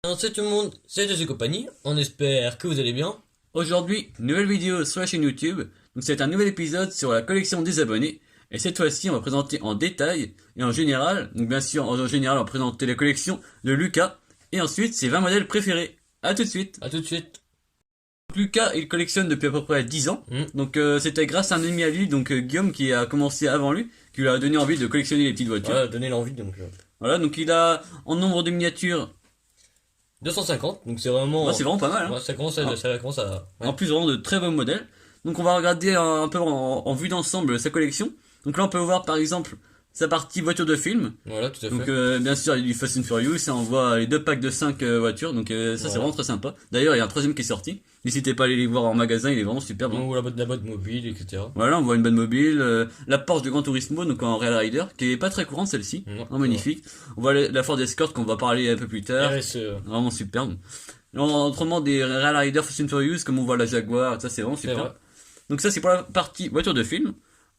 Alors, salut tout le monde, c'est José Compagnie, on espère que vous allez bien. Aujourd'hui, nouvelle vidéo sur la chaîne YouTube. Donc c'est un nouvel épisode sur la collection des abonnés. Et cette fois-ci, on va présenter en détail et en général, donc bien sûr en général, on va présenter la collection de Lucas. Et ensuite, ses 20 modèles préférés. A tout de suite. A tout de suite. Donc, Lucas, il collectionne depuis à peu près 10 ans. Mm. Donc c'était grâce à un ami à lui, donc Guillaume, qui a commencé avant lui, qui lui a donné envie de collectionner les petites voitures. Voilà, donner l'envie donc. Voilà, donc il a en nombre de miniatures, 250, donc c'est vraiment... c'est vraiment pas mal. Hein. Ouais, ça commence Ah. à... Ouais. En plus, vraiment de très beaux modèles. Donc on va regarder un peu en vue d'ensemble sa collection. Donc là, on peut voir par exemple sa partie voiture de film. Voilà, tout à Donc fait. bien sûr, il y a du Fast and Furious et on voit les deux packs de 5 voitures. Donc ça, c'est Voilà. vraiment très sympa. D'ailleurs, il y a un troisième qui est sorti. N'hésitez pas à aller les voir en magasin, il est vraiment superbe. Hein. Donc, la boîte mobile, etc. Voilà, on voit une bonne mobile, la Porsche de Gran Turismo, donc en Real Rider, qui est pas très courante celle-ci, Non, vraiment magnifique. On voit la Ford Escort qu'on va parler un peu plus tard, RSE. vraiment superbe. Autrement, des Real Rider Fast and Furious, comme on voit la Jaguar, ça c'est vraiment C'est super. vrai. Donc ça c'est pour la partie voiture de film.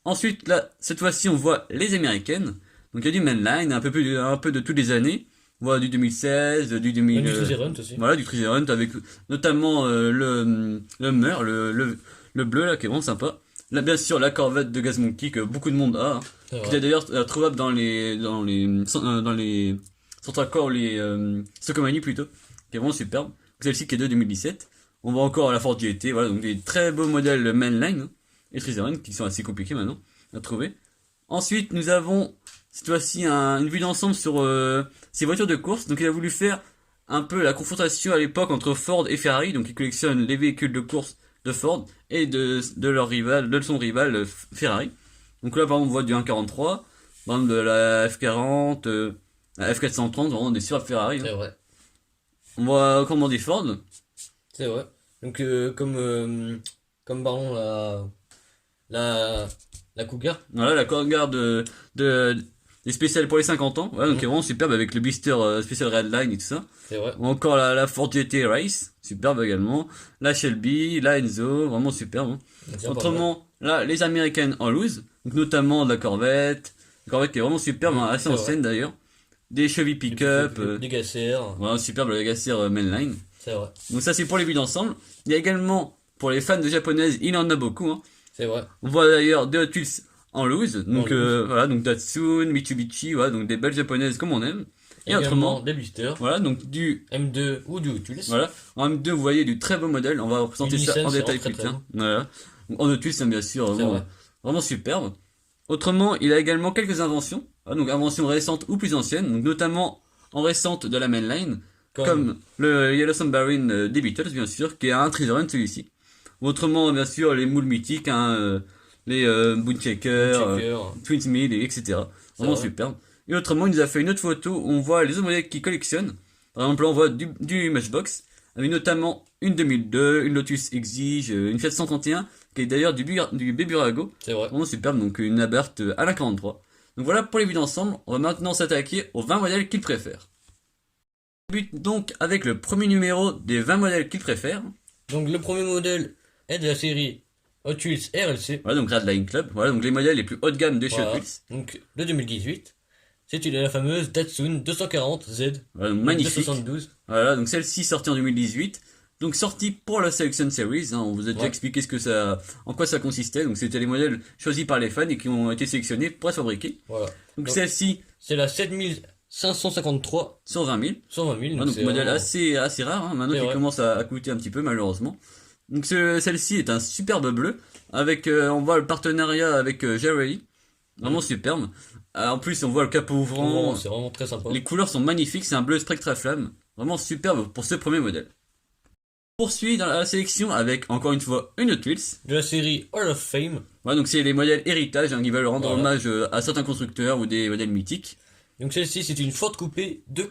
Ensuite là, cette fois-ci on voit les américaines. Donc il y a du mainline, un peu de toutes les années. On voit du 2016, du 2000. Du Treasure Hunt aussi. Voilà, du Treasure Hunt avec notamment le Hummer, le bleu là qui est vraiment sympa. Là bien sûr la Corvette de Gaz Monkey que beaucoup de monde a, hein, C'est qui vrai. est d'ailleurs trouvable dans les Centre-Accord ou les Stockomanie plutôt, qui est vraiment superbe. Celle-ci qui est de 2017. On voit encore la Ford GT, voilà, donc des très beaux modèles mainline hein, et Treasure Hunt qui sont assez compliqués maintenant à trouver. Ensuite, nous avons cette fois-ci une vue d'ensemble sur ces voitures de course. Donc il a voulu faire un peu la confrontation à l'époque entre Ford et Ferrari. Donc il collectionne les véhicules de course de Ford et de leur rival, de son rival Ferrari. Donc là, par exemple, on voit du 1.43, par exemple de la F40, la F430, vraiment des super Ferrari. Hein. C'est vrai. On voit comment des Ford. C'est vrai. Donc, comme pardon, la Cougar. Voilà, la Cougar des spéciales pour les 50 ans. Voilà, donc Mm. c'est vraiment superbe avec le blister spécial Redline et tout ça. C'est vrai. Ou encore la Ford GT Race, superbe également. La Shelby, la Enzo, vraiment superbe. Hein. Donc, c'est pas mal. Autrement, là, les américaines en loose, donc notamment de la Corvette. La Corvette qui est vraiment superbe, hein, assez C'est vrai. ancienne d'ailleurs. Des Chevy Pickup, Des Gasser. voilà, superbe la Gassière Mainline. C'est vrai. Donc ça c'est pour les vues d'ensemble. Il y a également, pour les fans de japonaises, il en a beaucoup. Hein. C'est vrai. On voit d'ailleurs deux Hot Wheels en loose, donc En loose. voilà, donc Datsun, Mitsubishi, voilà, donc des belles japonaises comme on aime. Et Également autrement, des blisters. voilà, donc du, M2 ou du Hot Wheels. voilà, en M2 vous voyez du très beau modèle, on va représenter Une ça en licence, détail c'est plus vraiment tard. très, Voilà, donc, en Hot Wheels, bien sûr, C'est vraiment, vrai. vraiment superbe. Autrement, il a également quelques inventions, voilà, donc inventions récentes ou plus anciennes, donc notamment en récente de la mainline, comme le Yellow Submarine des Beatles, bien sûr, qui est un Treasure Hunt celui-ci. Autrement, bien sûr, les moules mythiques, hein, les Boonchecker, Checker. Twins Mill, et etc. Vraiment vrai. superbe. Et autrement, il nous a fait une autre photo où on voit les autres modèles qu'il collectionne. Par exemple, là, on voit du Matchbox, avec notamment une 2002, une Lotus Exige, une Fiat 131, qui est d'ailleurs du Beburago. C'est vrai. Vraiment superbe, donc une Abarth à la 43. Donc voilà pour les vues d'ensemble. On va maintenant s'attaquer aux 20 modèles qu'il préfère. On débute donc avec le premier numéro des 20 modèles qu'il préfère. Donc le premier modèle est de la série Hot Wheels RLC. Voilà, donc Radline Club. Voilà, donc les modèles les plus haut de gamme de chez Hot Voilà. Wheels. Donc de 2018. C'est la fameuse Datsun 240Z. Voilà, donc magnifique. 272. Voilà, donc celle-ci sortie en 2018. Donc sortie pour la Selection Series. Hein, on vous a déjà Ouais. expliqué en quoi ça consistait. Donc c'était les modèles choisis par les fans et qui ont été sélectionnés pour être fabriqués. Voilà. Donc Donc, celle-ci c'est la 7553 sur 20 000. 120 000. Ouais, Donc donc c'est modèle vraiment- assez rare. Hein, maintenant C'est qui vrai. commence à coûter un petit peu malheureusement. Donc celle-ci est un superbe bleu avec on voit le partenariat avec Jarelli. Vraiment superbe. En plus on voit le capot ouvrant. C'est vraiment très sympa. Les couleurs sont magnifiques, c'est un bleu Spectra Flamme. Vraiment superbe pour ce premier modèle. On poursuit dans la sélection avec encore une fois une Hot Wheels. De la série Hall of Fame. Voilà, donc c'est les modèles héritage hein, qui veulent rendre Voilà. hommage à certains constructeurs ou des modèles mythiques. Donc celle-ci c'est une Ford Coupé de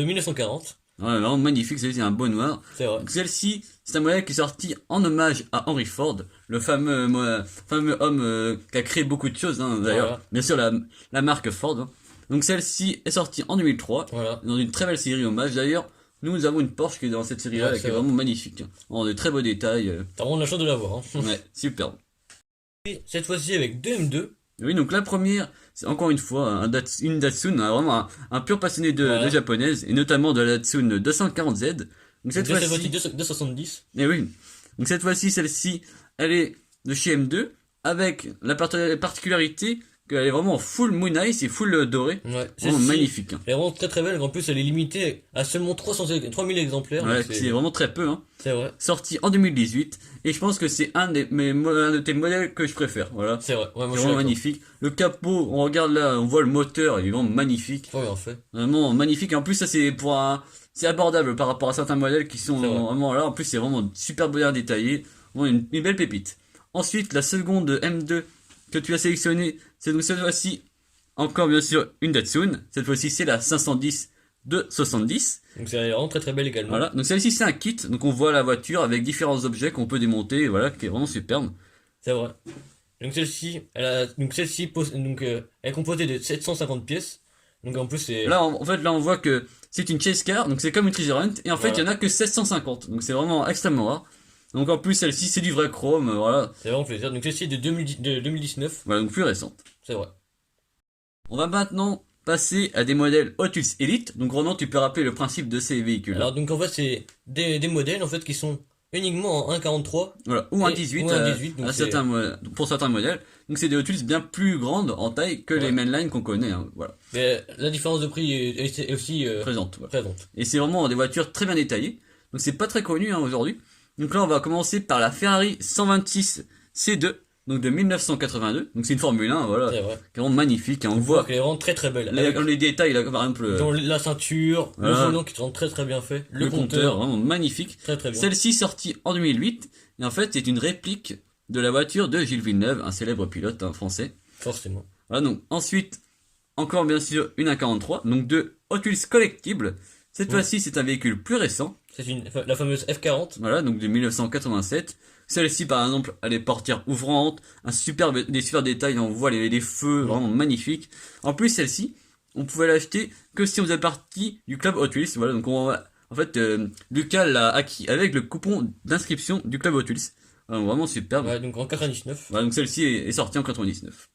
1940. Voilà, vraiment magnifique, c'est un beau noir. C'est vrai. Donc celle-ci, c'est un modèle qui est sorti en hommage à Henry Ford, le fameux homme qui a créé beaucoup de choses hein, d'ailleurs. Voilà. Bien sûr la marque Ford. Hein. Donc celle-ci est sortie en 2003 Voilà. dans une très belle série hommage. D'ailleurs, nous avons une Porsche qui est dans cette série-là Ouais, et qui c'est est vrai. vraiment magnifique. Hein. En de très beaux détails. T'as vraiment de la chance de l'avoir. Hein. Ouais, superbe. Et cette fois-ci avec deux M2. Oui, donc la première, c'est encore une fois une Datsun, hein, vraiment un pur passionné de Voilà. japonaise, et notamment de la Datsun 240Z. Donc Donc cette de cette fois-ci, fois-ci, 270. eh oui, donc cette fois-ci, celle-ci, elle est de chez M2, avec la particularité qu'elle est vraiment full Moon Eye, c'est full doré, Ouais, vraiment celle-ci, magnifique, hein. elle est vraiment très très belle. En plus, elle est limitée à seulement 3000 exemplaires. Donc Ouais, c'est vraiment très peu, hein. c'est vrai. Sorti en 2018, et je pense que c'est un de tes modèles que je préfère, voilà. C'est vrai. Ouais, moi C'est je suis vraiment d'accord. magnifique. Le capot, on regarde là, on voit le moteur, il est vraiment magnifique. Ouais, en fait. Vraiment magnifique. Et en plus, ça c'est pour c'est abordable par rapport à certains modèles qui sont C'est vrai. vraiment là. En plus, c'est vraiment super bien détaillé. Vraiment une belle pépite. Ensuite, la seconde M2 que tu as sélectionnée, c'est donc cette fois-ci encore bien sûr une Datsun. Cette fois-ci, c'est la 510 de 70. Donc c'est vraiment très très belle également. Voilà. Donc celle-ci, c'est un kit. Donc on voit la voiture avec différents objets qu'on peut démonter. Voilà, qui est vraiment superbe. C'est vrai. Donc celle-ci, elle est composée de 750 pièces. Donc en plus c'est Là, en fait, là, on voit que c'est une chase car, donc c'est comme une treasure hunt, et en fait, il y en voilà, a que 750, donc c'est vraiment extrêmement rare. Donc en plus, celle-ci, c'est du vrai chrome, voilà. c'est vraiment plaisir. Donc celle-ci est de 2019. Voilà, donc plus récente. C'est vrai. On va maintenant passer à des modèles Hot Wheels Elite. Donc Ronan, tu peux rappeler le principe de ces véhicules-là. Alors donc en fait c'est des modèles en fait qui sont uniquement en 1,43 Voilà, ou un et 18, ou un 18. Donc à c'est pour certains modèles. Donc c'est des Hot Wheels bien plus grandes en taille que les ouais. mainline qu'on connaît, hein, voilà, Mais la différence de prix est aussi présentes. Voilà. présente. Et c'est vraiment des voitures très bien détaillées. Donc c'est pas très connu hein, aujourd'hui. Donc là on va commencer par la Ferrari 126 C2, donc de 1982. Donc c'est une Formule 1, voilà, C'est vrai. qui est vraiment magnifique. Hein. On On voit voit qu'elle est vraiment très très belle. les détails là, par exemple Dans la ceinture, le voilà, volant qui est vraiment très très bien fait, le le compteur, compteur vraiment magnifique. très très bien. Celle-ci sortie en 2008, et en fait c'est une réplique de la voiture de Gilles Villeneuve, un célèbre pilote hein, français. Forcément. Voilà, donc ensuite, encore bien sûr une A43, donc de Hot Wheels collectible. Cette Mm. fois-ci c'est un véhicule plus récent. C'est la fameuse F40. Voilà, donc de 1987. Celle-ci, par exemple, elle est portière ouvrante, des super détails, on voit les feux, Mm. vraiment magnifiques. En plus, celle-ci, on pouvait l'acheter que si on faisait partie du club Hot Wheels. Voilà, donc en fait, Lucas l'a acquis avec le coupon d'inscription du club Hot Wheels. Vraiment superbe. Ouais, donc en 99. Voilà, donc celle-ci est sortie en 99.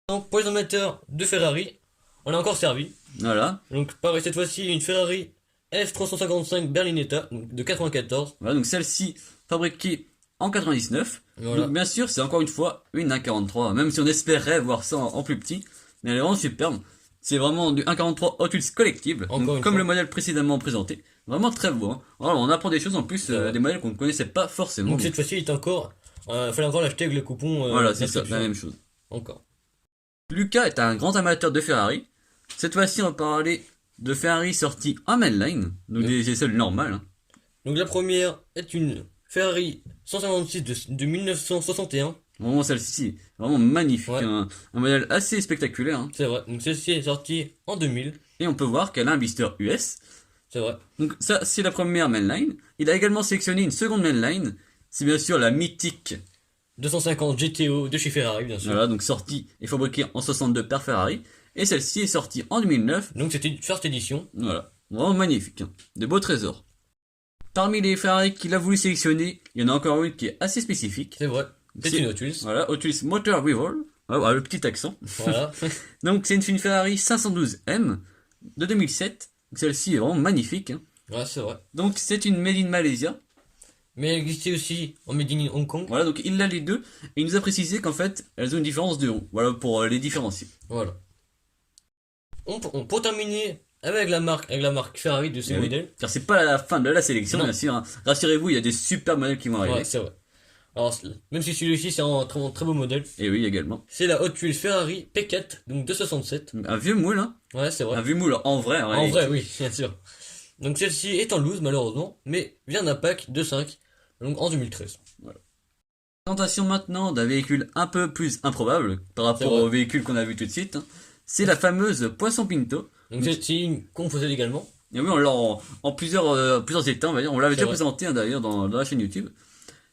Donc, pour les amateurs de Ferrari, on a encore servi. Voilà. Donc pareil cette fois-ci une Ferrari F355 Berlinetta donc, de 94. Voilà, donc celle-ci, fabriquée en 99. Voilà. Donc bien sûr, c'est encore une fois une A43, même si on espérait voir ça en plus petit, mais elle est vraiment superbe. C'est vraiment du 1,43 Hot Wheels collectible, Encore donc, une comme fois. le modèle précédemment présenté. Vraiment très beau. Hein. Voilà, on apprend des choses en plus, Ouais. des modèles qu'on ne connaissait pas forcément. Donc cette fois-ci il est encore fallait encore l'acheter avec le coupon Voilà, c'est ça, d'inscription. la même chose. Encore. Lucas est un grand amateur de Ferrari. Cette fois-ci, on va parler de Ferrari sortie en mainline, donc Oui. des aisselles normales. Hein. Donc la première est une Ferrari 156 de 1961. Vraiment celle-ci, vraiment magnifique, Ouais. un modèle assez spectaculaire. Hein. C'est vrai. Donc celle-ci est sortie en 2000. Et on peut voir qu'elle a un blister US. C'est vrai. Donc ça, c'est la première mainline. Il a également sélectionné une seconde mainline. C'est bien sûr la mythique. 250 GTO de chez Ferrari bien sûr. Voilà, donc sortie et fabriquée en 62 par Ferrari. Et celle-ci est sortie en 2009. Donc c'était une first édition. Voilà, vraiment magnifique. Hein. De beaux trésors. Parmi les Ferrari qu'il a voulu sélectionner, il y en a encore une qui est assez spécifique. C'est vrai. C'est C'est- une Hot Wheels. Voilà, Hot Wheels Motor Revol. Voilà, le petit accent. Voilà. Donc c'est une Ferrari 512M de 2007. Donc, celle-ci est vraiment magnifique. Hein. Ouais, c'est vrai. Donc c'est une Made in Malaysia. Mais elle existait aussi en Made in Hong Kong. Voilà, donc il a les deux. Et il nous a précisé qu'en fait, elles ont une différence de haut. Voilà, pour les différencier. Voilà. Pour terminer avec la marque Ferrari de ces Eh oui. modèles. Car c'est pas la fin de la sélection, Non. bien sûr. Hein. Rassurez-vous, il y a des super modèles qui vont arriver. Ouais, c'est vrai. Alors, même si celui-ci c'est un très beau modèle, Et oui, également. c'est la Hot Wheels Ferrari P4, donc de 67. Un vieux moule, hein. Ouais, c'est vrai. Un vieux moule en vrai. En vrai, oui, bien sûr. Donc celle-ci est en loose malheureusement, mais vient d'un pack de 5, donc en 2013. Présentation maintenant d'un véhicule un peu plus improbable par rapport C'est vrai. au véhicule qu'on a vu tout de suite. Hein. C'est la fameuse Poisson Pinto. Donc c'est une qu'on possède également. Et oui, on l'a en plusieurs états, on va dire. On l'avait C'est déjà vrai. présenté hein, d'ailleurs dans la chaîne YouTube.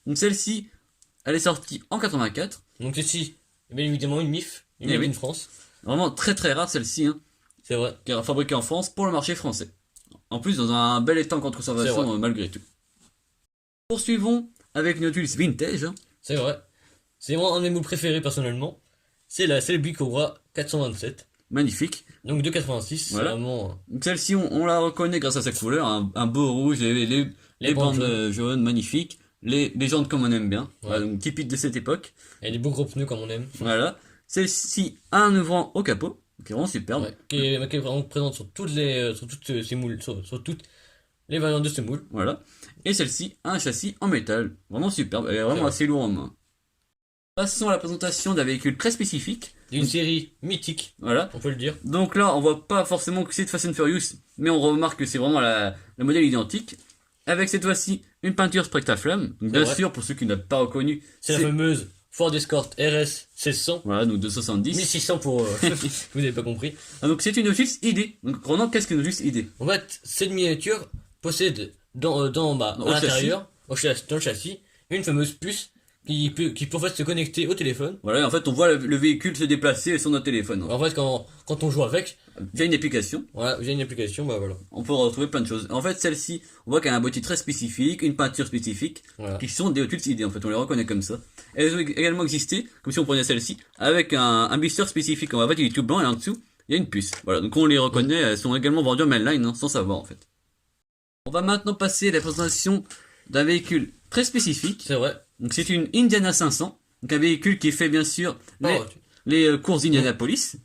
Donc celle-ci, elle est sortie en 84. Donc celle-ci, bien évidemment une MIF, une Eh Made oui. in France. Vraiment très très rare celle-ci, hein, C'est vrai. qui est fabriquée en France pour le marché français. En plus, dans un bel état en C'est conservation vrai. malgré tout. Poursuivons avec une Hot Wheels vintage. Hein. C'est vrai. C'est vraiment un de mes mots préférés personnellement. c'est la Selby Cobra 427. Magnifique. Donc de 86, Voilà. c'est vraiment Donc celle-ci, on la reconnaît grâce à sa couleur, un beau rouge, les bandes jaunes, magnifiques, les jantes comme on aime bien, Ouais. voilà, donc typique de cette époque. et des beaux gros pneus comme on aime. Voilà. Celle-ci a un ouvrant au capot, qui est vraiment superbe. Ouais, qui est vraiment présente sur toutes ces moules, sur toutes les variantes de ce moule. Voilà. Et celle-ci a un châssis en métal, vraiment superbe, elle est vraiment Ouais. assez lourde en main. Passons à la présentation d'un véhicule très spécifique. D'une série mythique, Voilà. on peut le dire. Donc là, on voit pas forcément que c'est de Fast and Furious, mais on remarque que c'est vraiment le modèle identique. Avec cette fois-ci une peinture Spectraflamme. Donc bien vrai. sûr, pour ceux qui n'ont pas reconnu, C'est la fameuse Ford Escort RS 1600. voilà, donc 270. 1600 pour... vous n'avez pas compris. Ah, donc c'est une Office ID. Donc vraiment, qu'est-ce qu'une Office ID? En fait, cette miniature possède Au à l'intérieur, dans le châssis, une fameuse puce qui peut en fait se connecter au téléphone. Voilà, en fait, on voit le véhicule se déplacer sur notre téléphone. En fait, quand on joue avec, Via une application, voilà, via une application, bah voilà. on peut retrouver plein de choses. En fait, celle-ci, on voit qu'elle a un boîtier très spécifique, une peinture spécifique, Voilà. qui sont des Hot Wheels ID. En fait, on les reconnaît comme ça. Elles ont également existé, comme si on prenait celle-ci, avec un blister spécifique. En fait, il est tout blanc et en dessous, il y a une puce. Voilà, donc on les reconnaît, elles sont également vendues en mainline, hein, sans savoir en fait. On va maintenant passer à la présentation d'un véhicule très spécifique. C'est vrai. Donc c'est une Indiana 500, donc un véhicule qui fait bien sûr Oh, les courses d'Indianapolis.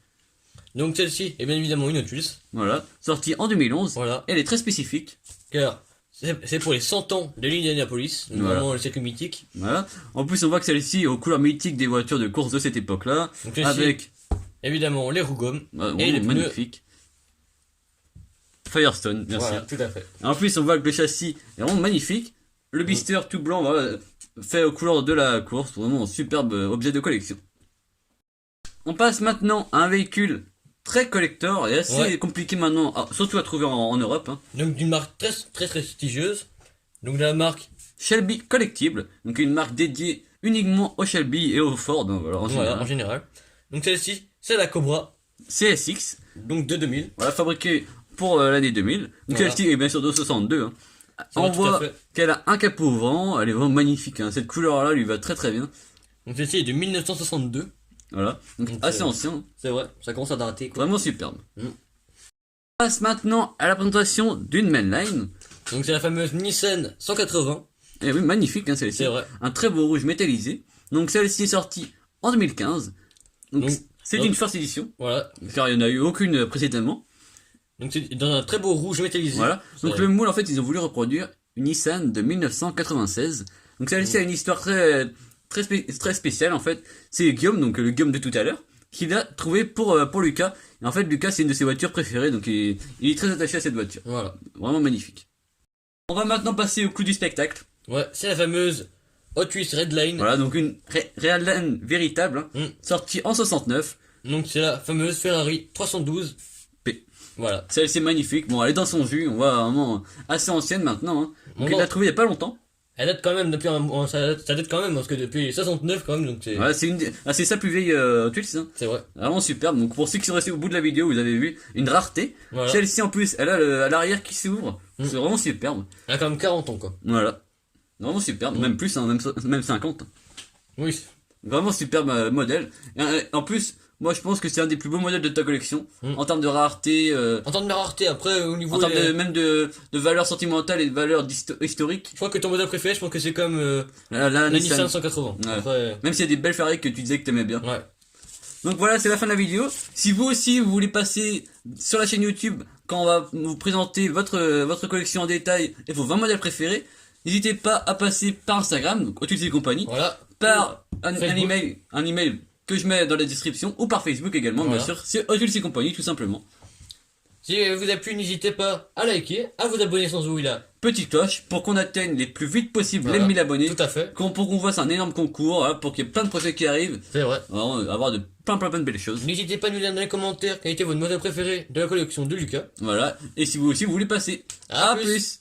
donc celle-ci est bien évidemment une Hot Wheels. Voilà, sortie en 2011. Voilà. Elle est très spécifique. Car c'est pour les 100 ans de l'Indianapolis. Donc Voilà. vraiment le circuit mythique. Voilà. En plus, on voit que celle-ci est aux couleurs mythiques des voitures de course de cette époque-là, Donc celle-ci, avec évidemment les roues gommes. vraiment et les pneus. magnifique. Firestone, bien Voilà, sûr. tout à fait. En plus, on voit que le châssis est vraiment magnifique. Le blister tout blanc, voilà, fait aux couleurs de la course, vraiment un superbe objet de collection. On passe maintenant à un véhicule très collector et assez Ouais. compliqué maintenant, surtout à trouver en Europe. Hein. Donc d'une marque très très prestigieuse. Donc de la marque Shelby Collectible, donc une marque dédiée uniquement au Shelby et au Ford, hein, voilà, en voilà, général. en général. Donc celle-ci, c'est la Cobra. CSX, Donc de 2000. voilà, fabriquée pour l'année 2000. Donc Voilà. celle-ci est bien sûr de 62. Hein. Ça On va tout à voit fait. qu'elle a un capot ouvrant, elle est vraiment magnifique. Hein. Cette couleur-là lui va très très bien. Donc celle-ci est de 1962. Voilà, donc Donc, assez ancien, C'est vrai, ça commence à dater quoi. vraiment superbe. Mm. On passe maintenant à la présentation d'une mainline. Donc c'est la fameuse Nissan 180. Et oui, magnifique hein, celle-ci. C'est vrai. Un très beau rouge métallisé. Donc celle-ci est sortie en 2015. Donc c'est donc- une first édition, Voilà. car il n'y en a eu aucune précédemment. Donc c'est dans un très beau rouge métallisé. Voilà. Donc C'est- le moule, en fait, ils ont voulu reproduire une Nissan de 1996. Donc celle-ci a une histoire très spéciale, en fait. C'est Guillaume, donc le Guillaume de tout à l'heure, qui l'a trouvé pour Lucas. Et en fait, Lucas, c'est une de ses voitures préférées, donc il est très attaché à cette voiture. Voilà. Vraiment magnifique. On va maintenant passer au coup du spectacle. Ouais, c'est la fameuse Hot Wheels Redline. Voilà, donc une Realline véritable, hein, Mm. sortie en 69. Donc c'est la fameuse Ferrari 312 P. Voilà. Celle-ci est magnifique. Bon, elle est dans son jus. On voit vraiment assez ancienne maintenant. Hein. Donc Bon, il l'a trouvée il y a pas longtemps. Elle date quand même depuis ça date quand même parce que depuis 69 quand même donc c'est Voilà, c'est sa plus vieille Hot Wheels, hein. c'est vrai. Vraiment superbe. Donc pour ceux qui sont restés au bout de la vidéo, vous avez vu une rareté. Voilà. Celle-ci en plus, elle a à l'arrière qui s'ouvre. Mm. C'est vraiment superbe. Elle a quand même 40 ans quoi. Voilà. Vraiment superbe. Mm. Même plus, hein, même 50. Oui. Vraiment superbe modèle. Et, en plus, moi je pense que c'est un des plus beaux modèles de ta collection. Mm. En termes de rareté, En termes de rareté après au niveau en termes des- même de valeur sentimentale et de valeur historique. je crois que ton modèle préféré je pense que c'est comme La la Nissan 180. Ouais. Après Même s'il y a des belles Ferrari que tu disais que t'aimais bien. ouais. Donc voilà, c'est la fin de la vidéo. Si vous aussi vous voulez passer sur la chaîne YouTube quand on va vous présenter votre collection en détail et vos 20 modèles préférés, n'hésitez pas à passer par Instagram, donc Hot Wheels et compagnie, Voilà. par un Facebook. email que je mets dans la description, ou par Facebook également, Voilà. bien sûr. C'est Hot Wheels et compagnie, tout simplement. Si vous a plu, n'hésitez pas à liker, à vous abonner sans oublier la Petite cloche pour qu'on atteigne les plus vite possible Voilà. les 1000 abonnés. Tout à fait. Pour qu'on fasse un énorme concours, hein, pour qu'il y ait plein de projets qui arrivent. C'est vrai. Vraiment, avoir de plein de belles choses. N'hésitez pas à nous dire dans les commentaires quel était votre modèle préféré de la collection de Lucas. Voilà. Et si vous aussi vous voulez passer. À À plus. plus.